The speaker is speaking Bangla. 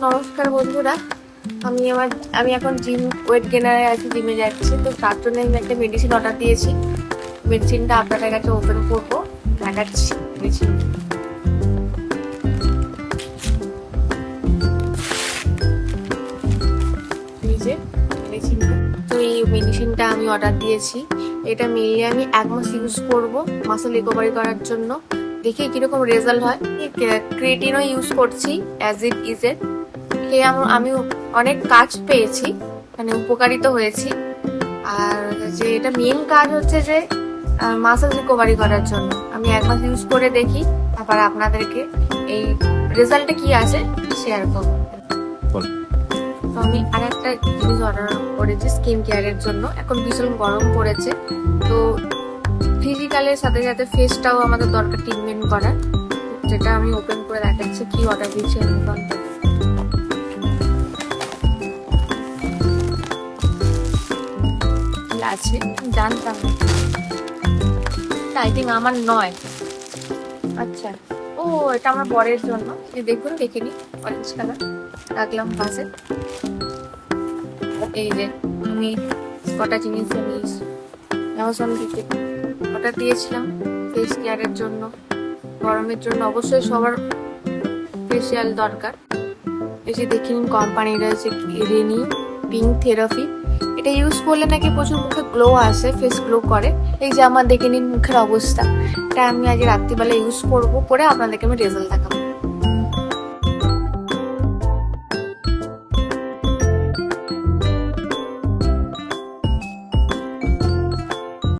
নমস্কার বন্ধুরা, আমি এখন ওয়েট গেনারে আছি, জিমে যাচ্ছি। তো তার জন্য আমি একটা মেডিসিন অর্ডার দিয়েছি। মেডিসিনটা আপনাদের কাছে ওপেন করবো, দেখাচ্ছি মেডিসিন। তো এই মেডিসিনটা আমি অর্ডার দিয়েছি। এটা মেনলি আমি 1 মাস ইউজ করবো মাসেল রিকভারি করার জন্য। দেখি কিরকম রেজাল্ট হয়। ক্রিয়েটিনও ইউজ করছি, অ্যাজ ইট ইজ এর। খেয়ে আমি অনেক কাজ পেয়েছি, মানে উপকারিত হয়েছি। আর যে এটা মেন কাজ হচ্ছে যে মাসেল রিকভারি করার জন্য। আমি 1 মাস ইউজ করে দেখি, তারপর আপনাদেরকে এই রেজাল্টটা কি আছে শেয়ার করবো। তো আমি আর একটা জিনিস অর্ডার করেছি স্কিন কেয়ারের জন্য। এখন ভীষণ গরম পড়েছে, তো ফিজিক্যালের সাথে সাথে ফেসটাও আমাদের দরকার ট্রিটমেন্ট করার, যেটা আমি ওপেন করে দেখাচ্ছি কি অর্ডার দিয়েছি অ্যামাজন থেকে। আছে জানতাম আই থিঙ্ক আমার নয়। আচ্ছা, ও এটা আমার বরের জন্য। দেখুন, দেখে নি, অরেঞ্জ কালার রাখলাম পাশে। এই যে আমি কটা জিনিস অ্যামাজন থেকে অর্ডার দিয়েছিলাম ফেস কেয়ারের জন্য। গরমের জন্য অবশ্যই সবার ফেসিয়াল দরকার। এই যে দেখে নিন, কোম্পানির রয়েছে রেনি পিঙ্ক থেরাপি। এটা ইউজ করলে নাকি প্রচুর মুখে গ্লো আসে, ফেস গ্লো করে। এই যে আমার দেখে নিন মুখের অবস্থা। এটা আমি আজ রাত্রিবেলা ইউজ করবো, করে আপনাদেরকে আমি রেজাল্ট দেখাবো।